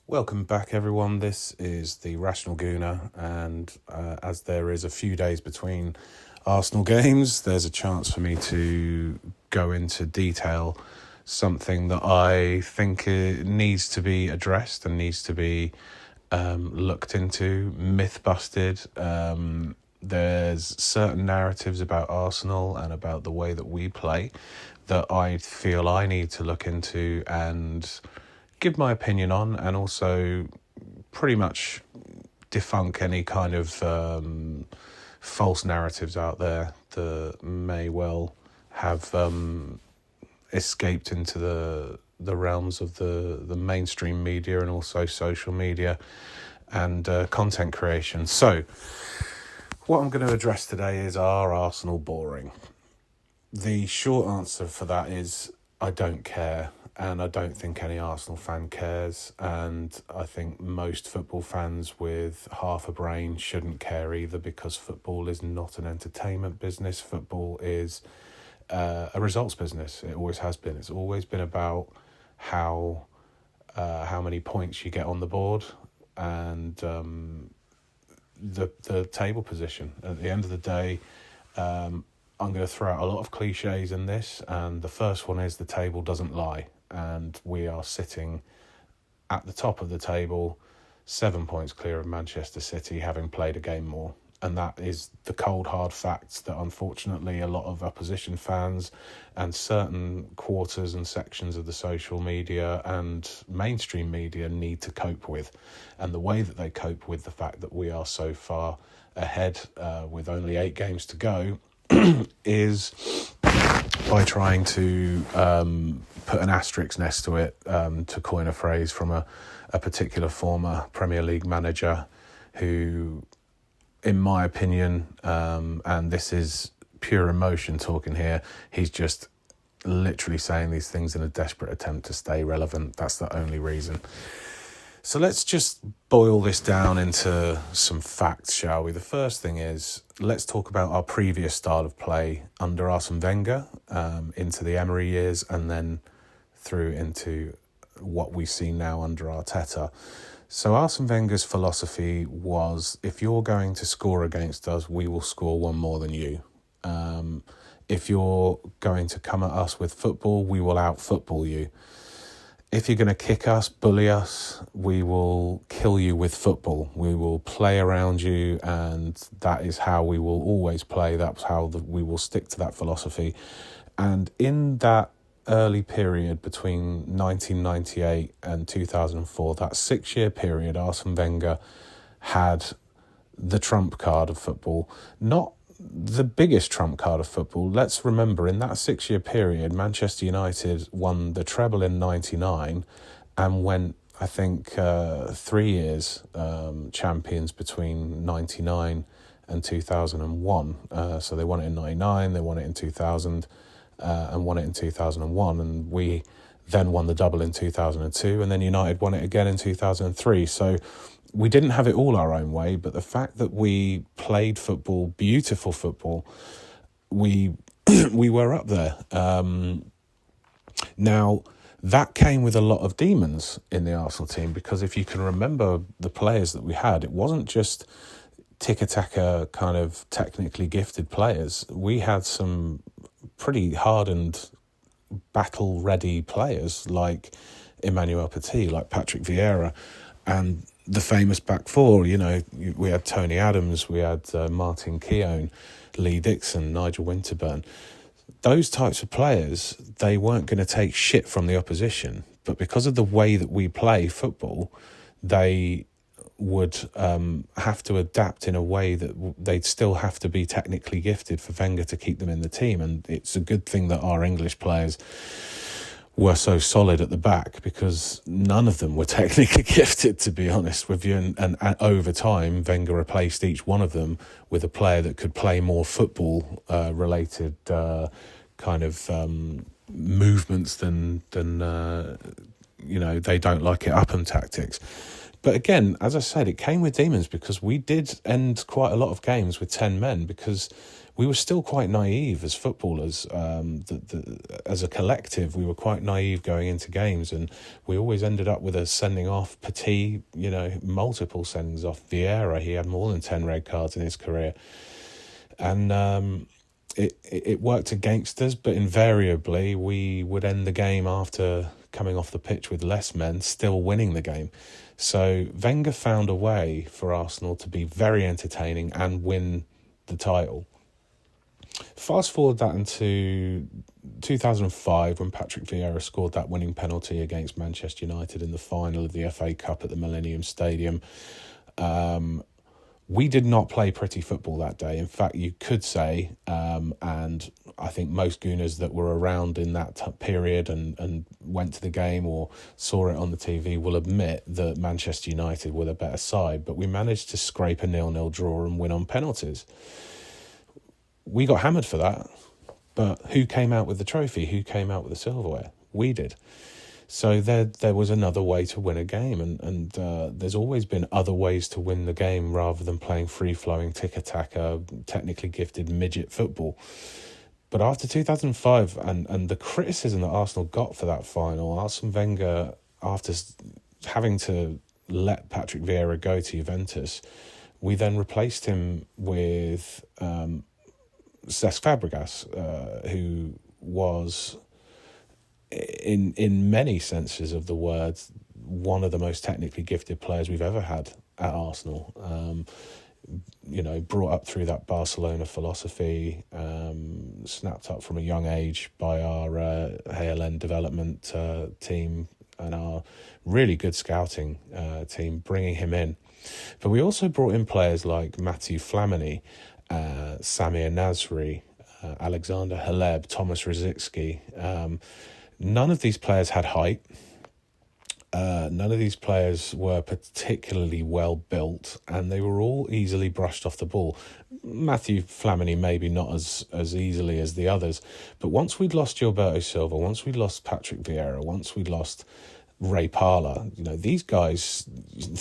Welcome back, everyone. This is the Rational Gooner, and as there is a few days between Arsenal games, there's a chance for me to go into detail something that I think needs to be addressed and needs to be looked into, myth busted. There's certain narratives about Arsenal and about the way that we play that I feel I need to look into and give my opinion on, and also pretty much debunk any kind of false narratives out there that may well have escaped into the realms of the mainstream media and also social media and content creation. So what I'm going to address today is, are Arsenal boring? The short answer for that is I don't care, and I don't think any Arsenal fan cares, and I think most football fans with half a brain shouldn't care either, because football is not an entertainment business. Football is a results business. It always has been. It's always been about how many points you get on the board and the table position. At the end of the day, I'm going to throw out a lot of cliches in this, and the first one is the table doesn't lie, and we are sitting at the top of the table, 7 points clear of Manchester City, having played a game more. And that is the cold, hard facts that unfortunately a lot of opposition fans and certain quarters and sections of the social media and mainstream media need to cope with. And the way that they cope with the fact that we are so far ahead with only 8 games to go is by trying to put an asterisk next to it, to coin a phrase from a particular former Premier League manager who, in my opinion, and this is pure emotion talking here, he's just literally saying these things in a desperate attempt to stay relevant. That's the only reason. So let's just boil this down into some facts, shall we? The first thing is, let's talk about our previous style of play under Arsene Wenger, into the Emery years, and then through into what we see now under Arteta. So Arsene Wenger's philosophy was, if you're going to score against us, we will score one more than you. If you're going to come at us with football, we will out-football you. If you're going to kick us, bully us, we will kill you with football. We will play around you, and that is how we will always play. That's how we will stick to that philosophy. And in that early period between 1998 and 2004, that 6-year period, Arsene Wenger had the trump card of football. Not the biggest trump card of football. Let's remember, in that 6-year period, Manchester United won the treble in 99 and went, I think, 3 years champions between 99 and 2001. So they won it in 99, they won it in 2000, and won it in 2001, and we then won the double in 2002, and then United won it again in 2003. So we didn't have it all our own way, but the fact that we played football, beautiful football, we were up there. Now, that came with a lot of demons in the Arsenal team, because if you can remember the players that we had, it wasn't just tiki-taka kind of technically gifted players. We had some pretty hardened, battle-ready players like Emmanuel Petit, like Patrick Vieira, and the famous back four. You know, we had Tony Adams, we had Martin Keown, Lee Dixon, Nigel Winterburn. Those types of players, they weren't going to take shit from the opposition, but because of the way that we play football, they would have to adapt in a way that they'd still have to be technically gifted for Wenger to keep them in the team. And it's a good thing that our English players were so solid at the back, because none of them were technically gifted, to be honest with you. And over time, Wenger replaced each one of them with a player that could play more football related kind of movements than they don't like it up and tactics. But again, as I said, it came with demons, because we did end quite a lot of games with 10 men, because we were still quite naive as footballers. As a collective, we were quite naive going into games, and we always ended up with a sending off. Petit, multiple sendings off. Vieira, he had more than 10 red cards in his career, and it worked against us. But invariably, we would end the game after coming off the pitch with less men, still winning the game. So Wenger found a way for Arsenal to be very entertaining and win the title. Fast forward that into 2005 when Patrick Vieira scored that winning penalty against Manchester United in the final of the FA Cup at the Millennium Stadium. We did not play pretty football that day. In fact, you could say, and I think most Gooners that were around in that period and went to the game or saw it on the TV will admit that Manchester United were the better side, but we managed to scrape a 0-0 draw and win on penalties. We got hammered for that, but who came out with the trophy? Who came out with the silverware? We did. So there was another way to win a game, and there's always been other ways to win the game rather than playing free-flowing tick-a-tacker, technically gifted midget football. But after 2005 and the criticism that Arsenal got for that final, Arsene Wenger, after having to let Patrick Vieira go to Juventus, we then replaced him with Cesc Fabregas, who was, in many senses of the words, one of the most technically gifted players we've ever had at Arsenal. Brought up through that Barcelona philosophy, snapped up from a young age by our ALN development team and our really good scouting team, bringing him in. But we also brought in players like Mathieu Flamini, Samir Nasri, Alexander Haleb, Thomas Rosicky. None of these players had height. None of these players were particularly well built, and they were all easily brushed off the ball. Mathieu Flamini maybe not as easily as the others, but once we'd lost Gilberto Silva, once we'd lost Patrick Vieira, once we'd lost Ray Parlour, these guys,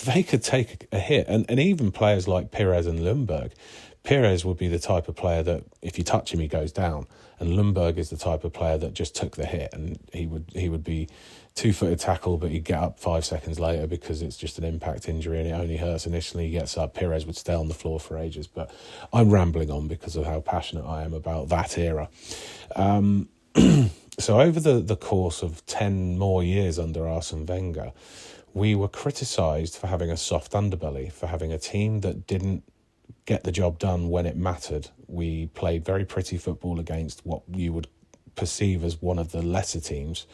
they could take a hit. And even players like Pires and Ljungberg. Pires would be the type of player that if you touch him, he goes down. And Ljungberg is the type of player that just took the hit, and he would be 2-footed tackle, but he'd get up 5 seconds later because it's just an impact injury and it only hurts initially. He gets up. Pires would stay on the floor for ages. But I'm rambling on because of how passionate I am about that era. So over the course of 10 more years under Arsene Wenger, we were criticised for having a soft underbelly, for having a team that didn't get the job done when it mattered. We played very pretty football against what you would perceive as one of the lesser teams,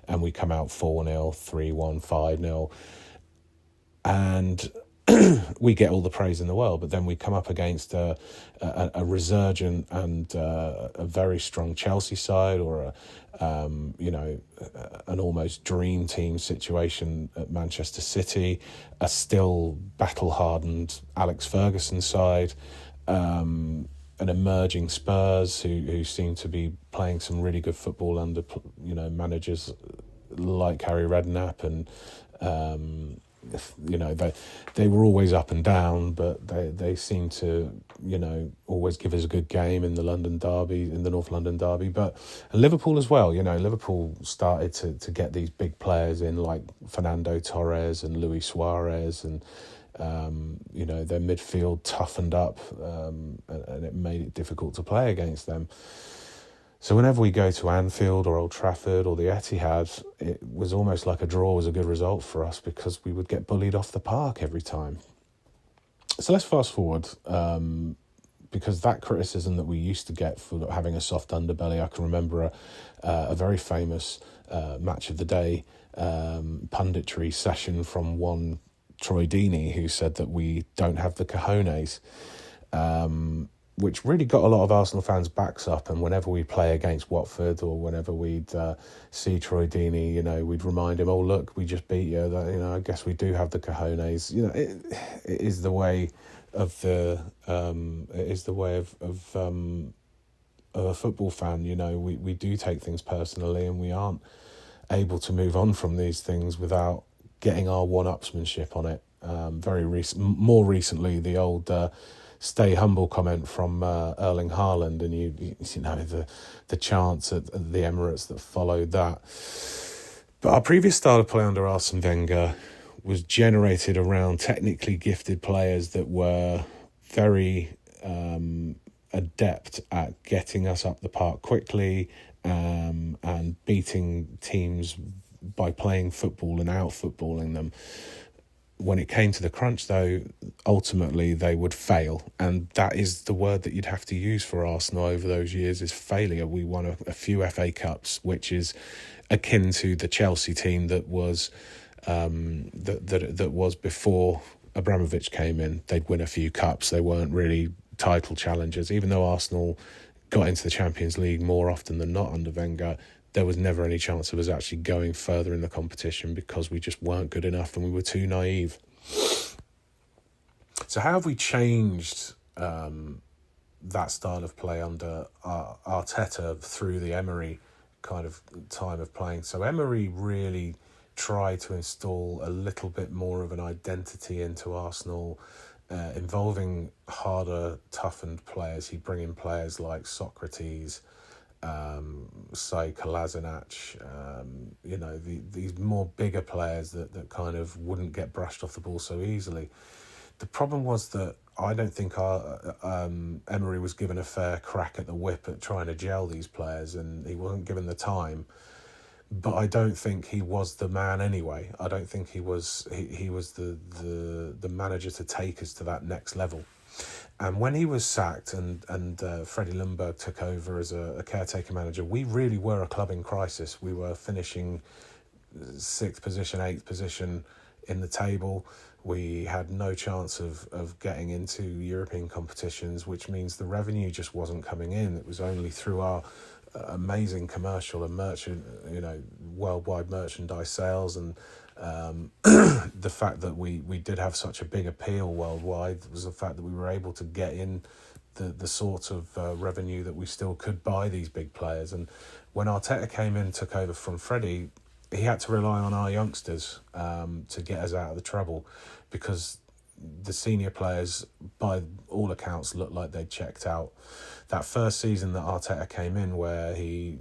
and we come out 4-0, 3-1, 5-0, and we get all the praise in the world. But then we come up against a resurgent and a very strong Chelsea side, or an almost dream team situation at Manchester City, a still battle-hardened Alex Ferguson side, an emerging Spurs who seem to be playing some really good football under managers like Harry Redknapp, and they were always up and down, but they seem to always give us a good game in the London derby, in the North London derby. But Liverpool as well, Liverpool started to get these big players in like Fernando Torres and Luis Suarez, and their midfield toughened up, and it made it difficult to play against them. So whenever we go to Anfield or Old Trafford or the Etihad, it was almost like a draw was a good result for us because we would get bullied off the park every time. So let's fast forward, because that criticism that we used to get for having a soft underbelly, I can remember a very famous match of the day punditry session from one Troy Deeney, who said that we don't have the cojones, which really got a lot of Arsenal fans' backs up. And whenever we play against Watford or whenever we'd see Troy Deeney, we'd remind him, "Oh, look, we just beat you. I guess we do have the cojones." It is the way of a football fan. We do take things personally, and we aren't able to move on from these things without getting our one-upsmanship on it. More recently, the old stay humble comment from Erling Haaland, and you know the chants at the Emirates that followed that. But our previous style of play under Arsene Wenger was generated around technically gifted players that were very adept at getting us up the park quickly, and beating teams by playing football and out-footballing them. When it came to the crunch, though, ultimately they would fail. And that is the word that you'd have to use for Arsenal over those years, is failure. We won a few FA Cups, which is akin to the Chelsea team that was that was before Abramovich came in. They'd win a few cups. They weren't really title challengers. Even though Arsenal got into the Champions League more often than not under Wenger, there was never any chance of us actually going further in the competition because we just weren't good enough and we were too naive. So how have we changed that style of play under Arteta through the Emery kind of time of playing? So Emery really tried to install a little bit more of an identity into Arsenal, involving harder, toughened players. He'd bring in players like Socrates, say Kolasinac, these more bigger players that kind of wouldn't get brushed off the ball so easily. The problem was that I don't think Emery was given a fair crack at the whip at trying to gel these players, and he wasn't given the time. But I don't think he was the man anyway. I don't think he was the manager to take us to that next level. And when he was sacked and Freddie Ljungberg took over as a caretaker manager, we really were a club in crisis. We were finishing 6th position, 8th position in the table. We had no chance of getting into European competitions, which means the revenue just wasn't coming in. It was only through our amazing commercial and worldwide merchandise sales, and the fact that we did have such a big appeal worldwide was the fact that we were able to get in the sort of revenue that we still could buy these big players. And when Arteta came in, took over from Freddie, he had to rely on our youngsters to get us out of the trouble, because the senior players, by all accounts, looked like they'd checked out. That first season that Arteta came in, where he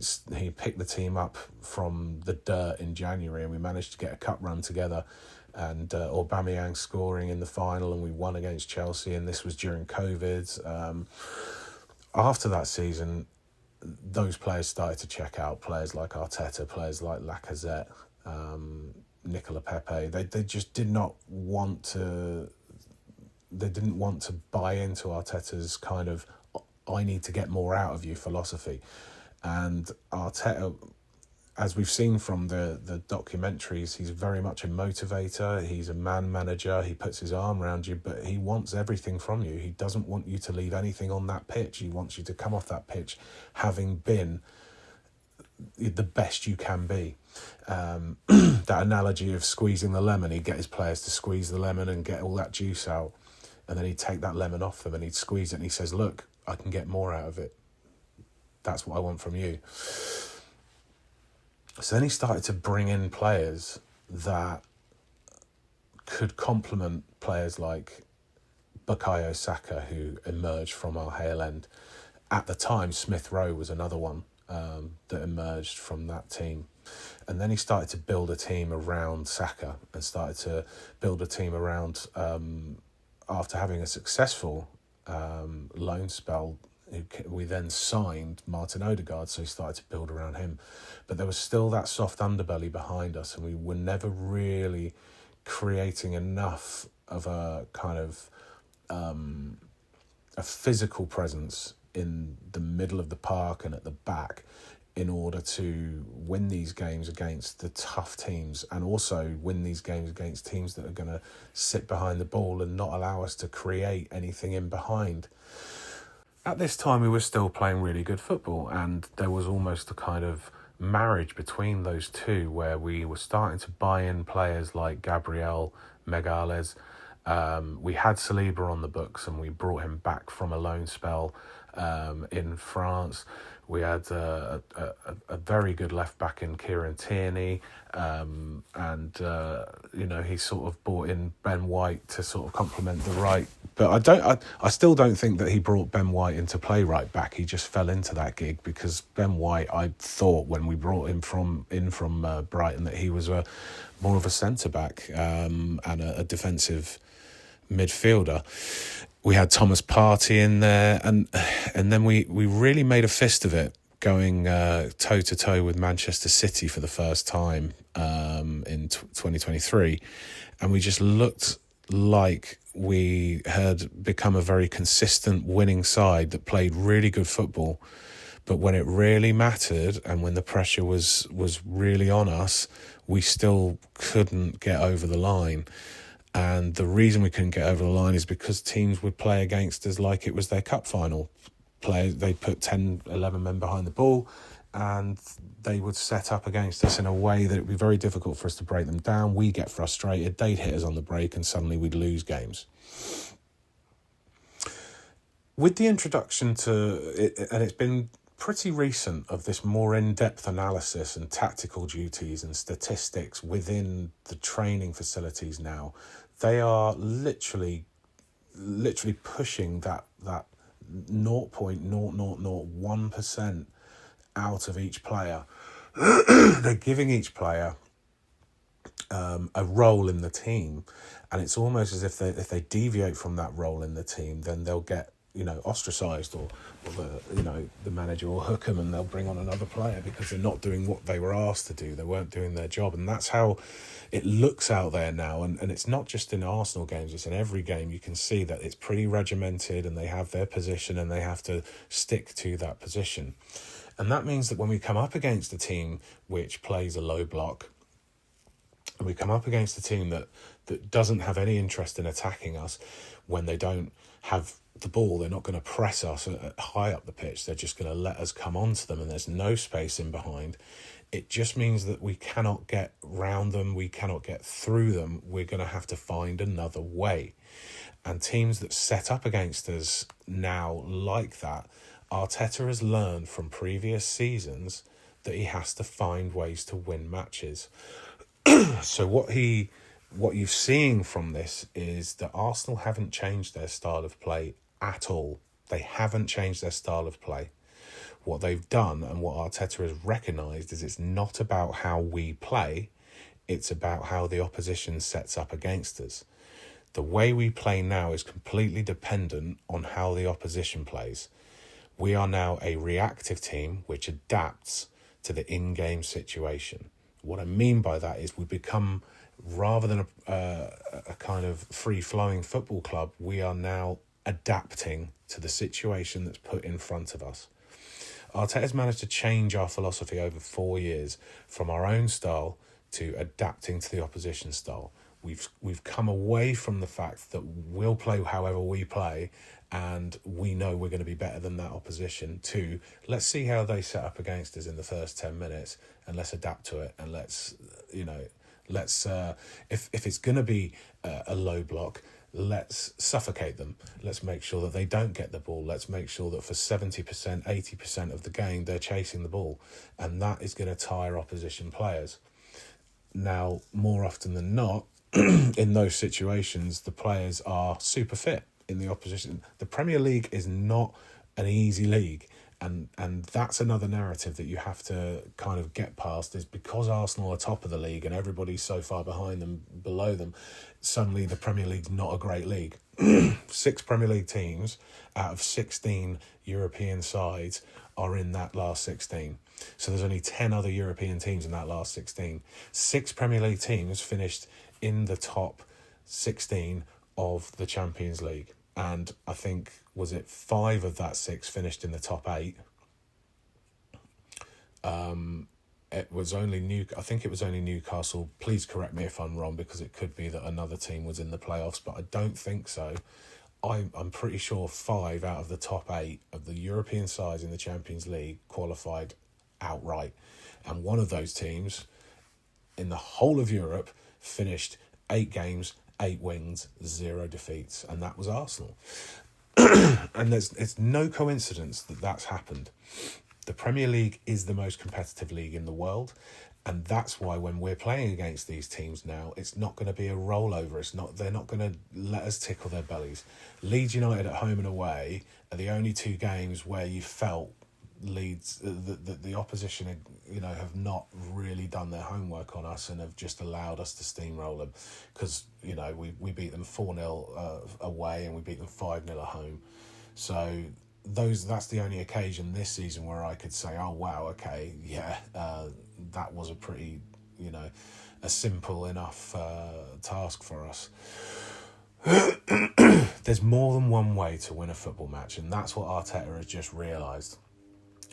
picked the team up from the dirt in January, and we managed to get a cup run together, and Aubameyang scoring in the final, and we won against Chelsea, and this was during COVID. After that season, those players started to check out. Players like Arteta, players like Lacazette, Nicola Pepe. They just did not want to. They didn't want to buy into Arteta's kind of "I need to get more out of you" philosophy. And Arteta, as we've seen from the documentaries, he's very much a motivator. He's a man manager. He puts his arm around you, but he wants everything from you. He doesn't want you to leave anything on that pitch. He wants you to come off that pitch having been the best you can be. That analogy of squeezing the lemon, he'd get his players to squeeze the lemon and get all that juice out, and then he'd take that lemon off them and he'd squeeze it, and he says, "Look, I can get more out of it. That's what I want from you." So then he started to bring in players that could complement players like Bukayo Saka, who emerged from our Hale End. At the time, Smith Rowe was another one that emerged from that team. And then he started to build a team around Saka, and started to build a team around, after having a successful loan spell, we then signed Martin Odegaard, so he started to build around him. But there was still that soft underbelly behind us, and we were never really creating enough of a kind of a physical presence in the middle of the park and at the back, in order to win these games against the tough teams, and also win these games against teams that are going to sit behind the ball and not allow us to create anything in behind. At this time, we were still playing really good football, and there was almost a kind of marriage between those two, where we were starting to buy in players like Gabriel Megales. We had Saliba on the books, and we brought him back from a loan spell in France. We had a very good left back in Kieran Tierney, and he sort of brought in Ben White to sort of complement the right But I still don't think that he brought Ben White into play right back. He just fell into that gig because Ben White, I thought when we brought him from Brighton that he was more of a centre back and a defensive midfielder. We had Thomas Partey in there, and then we really made a fist of it, going toe to toe with Manchester City for the first time in 2023, and we just looked like we had become a very consistent winning side that played really good football. But when it really mattered and when the pressure was really on us, we still couldn't get over the line. And the reason we couldn't get over the line is because teams would play against us like it was their cup final. They put 10, 11 men behind the ball, and they would set up against us in a way that it would be very difficult for us to break them down. We get frustrated, they'd hit us on the break, and suddenly we'd lose games. With the introduction to it, and it's been pretty recent, of this more in-depth analysis and tactical duties and statistics within the training facilities now, they are literally pushing that 0.0001% out of each player. They're giving each player a role in the team, and it's almost as if they deviate from that role in the team, then they'll get ostracised, or the manager will hook them and they'll bring on another player because they're not doing what they were asked to do. They weren't doing their job, and that's how it looks out there now. And it's not just in Arsenal games, it's in every game. You can see that it's pretty regimented, and they have their position and they have to stick to that position. And that means that when we come up against a team which plays a low block, and we come up against a team that doesn't have any interest in attacking us, when they don't have the ball, they're not going to press us high up the pitch. They're just going to let us come onto them, and there's no space in behind. It just means that we cannot get round them. We cannot get through them. We're going to have to find another way. And teams that set up against us now like that, Arteta has learned from previous seasons that he has to find ways to win matches. So what you're seeing from this is that Arsenal haven't changed their style of play at all. They haven't changed their style of play. What they've done, and what Arteta has recognised, is it's not about how we play, it's about how the opposition sets up against us. The way we play now is completely dependent on how the opposition plays. We are now a reactive team which adapts to the in-game situation. What I mean by that is we become, rather than a kind of free-flowing football club, we are now adapting to the situation that's put in front of us. Arteta's managed to change our philosophy over 4 years from our own style to adapting to the opposition style. We've come away from the fact that we'll play however we play, and we know we're going to be better than that opposition, to let's see how they set up against us in the first 10 minutes, and let's adapt to it, and let's if it's going to be a low block, let's suffocate them. Let's make sure that they don't get the ball. Let's make sure that for 70%, 80% of the game, they're chasing the ball. And that is going to tire opposition players. Now, more often than not, in those situations, the players are super fit in the opposition. The Premier League is not an easy league. And that's another narrative that you have to kind of get past, is because Arsenal are top of the league and everybody's so far behind them, below them, suddenly the Premier League's not a great league. 6 Premier League teams out of 16 European sides are in that last 16. So there's only 10 other European teams in that last 16. 6 Premier League teams finished in the top 16 of the Champions League. And I think, was it 5 of that 6 finished in the top 8? It was only I think it was only Newcastle. Please correct me if I'm wrong, because it could be that another team was in the playoffs, but I don't think so. I'm pretty sure 5 out of the top 8 of the European sides in the Champions League qualified outright. And one of those teams in the whole of Europe finished 8 games, 8 wins, 0 defeats, and that was Arsenal. And it's no coincidence that that's happened. The Premier League is the most competitive league in the world, And that's why when we're playing against these teams now, it's not going to be a rollover. They're not going to let us tickle their bellies. Leeds United at home and away are the only two games where you felt Leeds, the opposition, have not really done their homework on us and have just allowed us to steamroll them, because we beat them 4-0 away and we beat them 5-0 at home. So that's the only occasion this season where I could say, oh wow, okay, yeah, that was a pretty, a simple enough task for us. There's more than one way to win a football match, and that's what Arteta has just realised.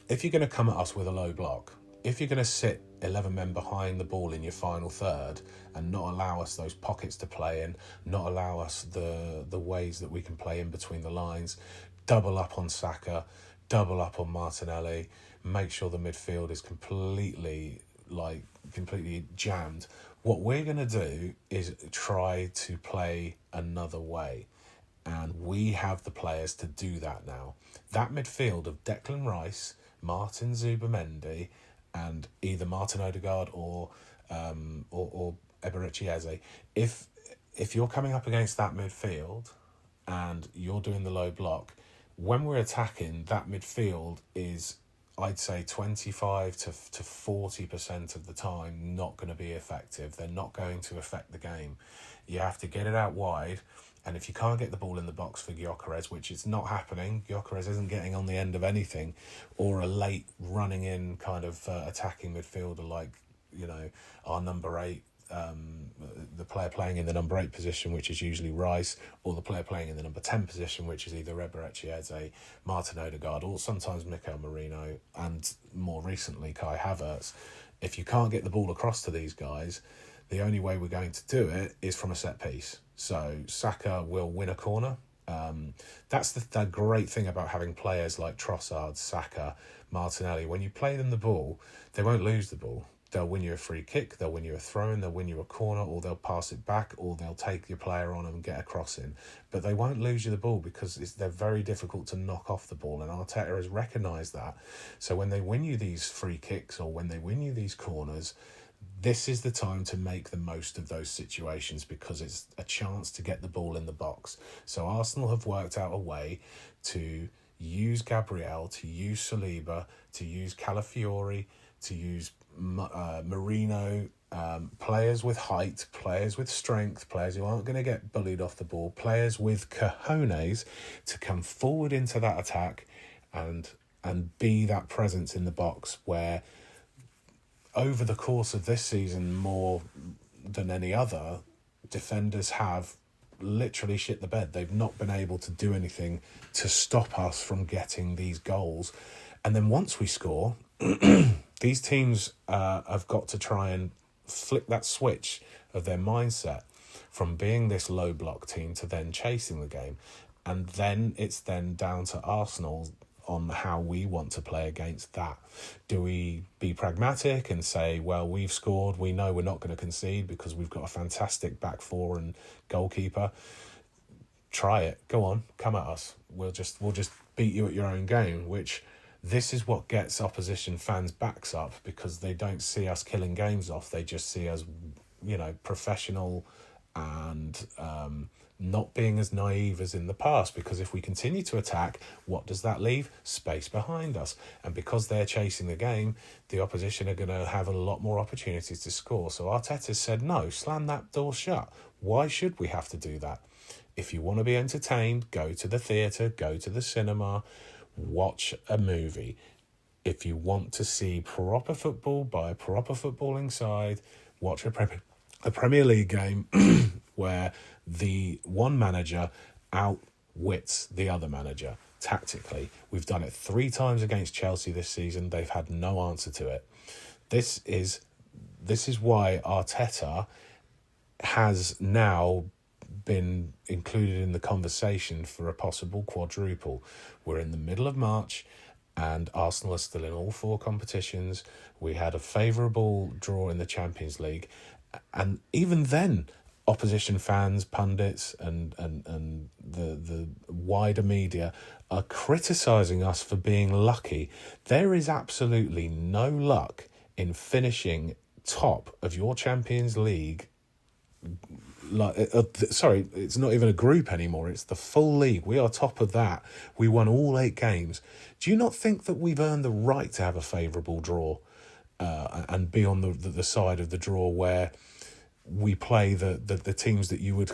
If you're going to come at us with a low block, if you're going to sit 11 men behind the ball in your final third and not allow us those pockets to play in, not allow us the ways that we can play in between the lines, double up on Saka, double up on Martinelli, make sure the midfield is completely jammed. What we're going to do is try to play another way. And we have the players to do that now. That midfield of Declan Rice, Martin Zubimendi, and either Martin Odegaard or Eberechi Eze. If you're coming up against that midfield and you're doing the low block, when we're attacking, that midfield is, I'd say, 25 to 40% of the time not going to be effective. They're not going to affect the game. You have to get it out wide. And if you can't get the ball in the box for Gyökeres, which is not happening, Gyökeres isn't getting on the end of anything, or a late running in kind of attacking midfielder like, our number 8, the player playing in the number 8 position, which is usually Rice, or the player playing in the number 10 position, which is either Eberechi Eze, Martin Odegaard, or sometimes Mikel Merino, and more recently Kai Havertz. If you can't get the ball across to these guys, the only way we're going to do it is from a set piece. So Saka will win a corner. That's the great thing about having players like Trossard, Saka, Martinelli. When you play them the ball, they won't lose the ball. They'll win you a free kick, they'll win you a throw-in, they'll win you a corner, or they'll pass it back, or they'll take your player on and get a cross in. But they won't lose you the ball because they're very difficult to knock off the ball, and Arteta has recognised that. So when they win you these free kicks or when they win you these corners, this is the time to make the most of those situations, because it's a chance to get the ball in the box. So Arsenal have worked out a way to use Gabriel, to use Saliba, to use Calafiori, to use Merino, players with height, players with strength, players who aren't going to get bullied off the ball, players with cojones to come forward into that attack and be that presence in the box where, over the course of this season, more than any other, defenders have literally shit the bed. They've not been able to do anything to stop us from getting these goals. And then once we score, these teams have got to try and flick that switch of their mindset from being this low block team to then chasing the game. And then it's then down to Arsenal on how we want to play against that. Do we be pragmatic and say, well, we've scored, we know we're not going to concede because we've got a fantastic back four and goalkeeper? Try it. Go on, come at us. We'll just beat you at your own game, which this is what gets opposition fans' backs up, because they don't see us killing games off. They just see us, professional and not being as naive as in the past, because if we continue to attack, what does that leave? Space behind us. And because they're chasing the game, the opposition are going to have a lot more opportunities to score. So Arteta said, no, slam that door shut. Why should we have to do that? If you want to be entertained, go to the theatre, go to the cinema, watch a movie. If you want to see proper football by a proper footballing side, watch a Premier League game where the one manager outwits the other manager tactically. We've done it 3 times against Chelsea this season. They've had no answer to it. This is why Arteta has now been included in the conversation for a possible quadruple. We're in the middle of March and Arsenal are still in all 4 competitions. We had a favourable draw in the Champions League. And even then, opposition fans, pundits, and the wider media are criticising us for being lucky. There is absolutely no luck in finishing top of your Champions League. Sorry, it's not even a group anymore. It's the full league. We are top of that. We won all 8 games. Do you not think that we've earned the right to have a favourable draw and be on the side of the draw where we play the teams that you would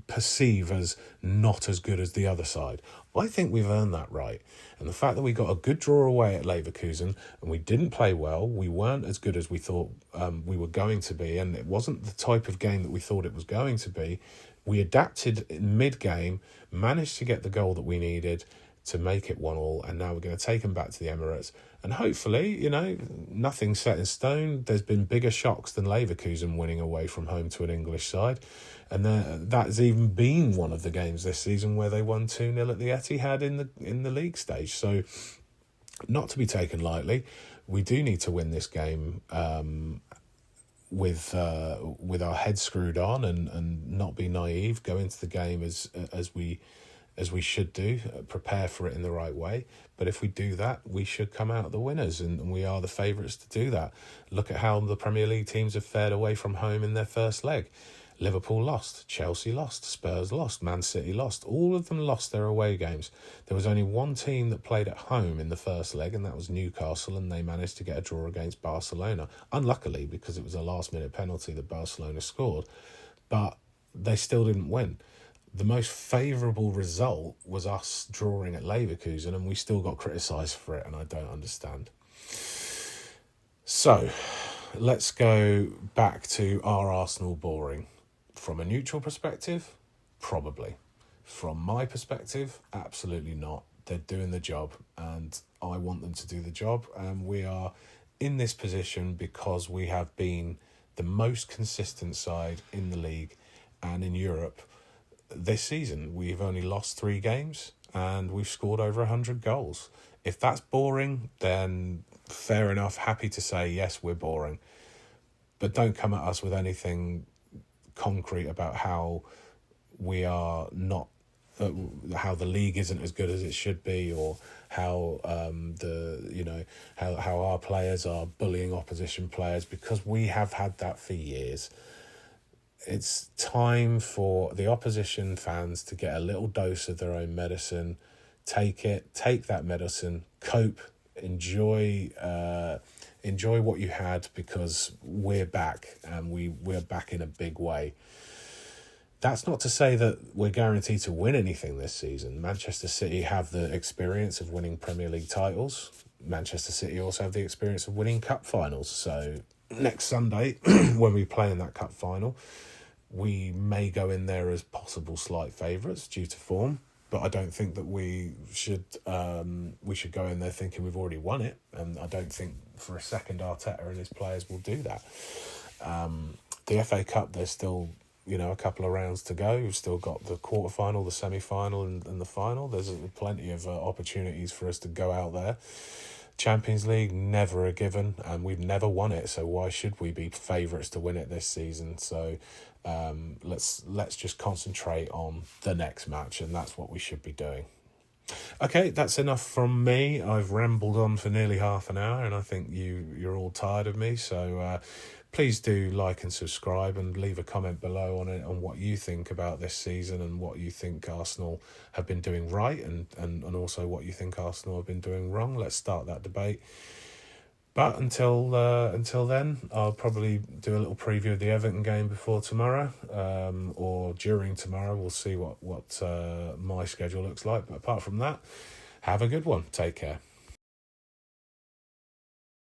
perceive as not as good as the other side? I think we've earned that right. And the fact that we got a good draw away at Leverkusen and we didn't play well, we weren't as good as we thought we were going to be, and it wasn't the type of game that we thought it was going to be. We adapted mid-game, managed to get the goal that we needed to make it 1-1, and now we're going to take them back to the Emirates. And hopefully, nothing's set in stone. There's been bigger shocks than Leverkusen winning away from home to an English side. And that's even been one of the games this season where they won 2-0 at the Etihad in the league stage. So not to be taken lightly. We do need to win this game with our heads screwed on and not be naive. Go into the game as we should do, prepare for it in the right way. But if we do that, we should come out the winners, and we are the favourites to do that. Look at how the Premier League teams have fared away from home in their first leg. Liverpool lost, Chelsea lost, Spurs lost, Man City lost. All of them lost their away games. There was only one team that played at home in the first leg, and that was Newcastle, and they managed to get a draw against Barcelona. Unluckily, because it was a last-minute penalty that Barcelona scored, but they still didn't win. The most favourable result was us drawing at Leverkusen, and we still got criticised for it, and I don't understand. So, let's go back to our Arsenal boring. From a neutral perspective, probably. From my perspective, absolutely not. They're doing the job, and I want them to do the job, and we are in this position because we have been the most consistent side in the league and in Europe this season. We've only lost 3 games and we've scored over 100 goals. If that's boring, then fair enough. Happy to say, yes, we're boring. But don't come at us with anything concrete about how we are not, how the league isn't as good as it should be, or how how our players are bullying opposition players, because we have had that for years. It's time for the opposition fans to get a little dose of their own medicine. Take that medicine, cope, enjoy what you had, because we're back, and we're back in a big way. That's not to say that we're guaranteed to win anything this season. Manchester City have the experience of winning Premier League titles. Manchester City also have the experience of winning cup finals. So next Sunday, when we play in that cup final, we may go in there as possible slight favourites due to form, but I don't think that we should go in there thinking we've already won it, and I don't think for a second Arteta and his players will do that. The FA Cup, there's still a couple of rounds to go. We've still got the quarter-final, the semi-final and the final. There's plenty of opportunities for us to go out there. Champions League, never a given, and we've never won it, so why should we be favourites to win it this season? So let's just concentrate on the next match, and that's what we should be doing. Okay, that's enough from me. I've rambled on for nearly half an hour, and I think you're all tired of me, so please do like and subscribe, and leave a comment below on what you think about this season, and what you think Arsenal have been doing right, and also what you think Arsenal have been doing wrong. Let's start that debate. But until then, I'll probably do a little preview of the Everton game before tomorrow, or during tomorrow. We'll see what my schedule looks like. But apart from that, have a good one. Take care.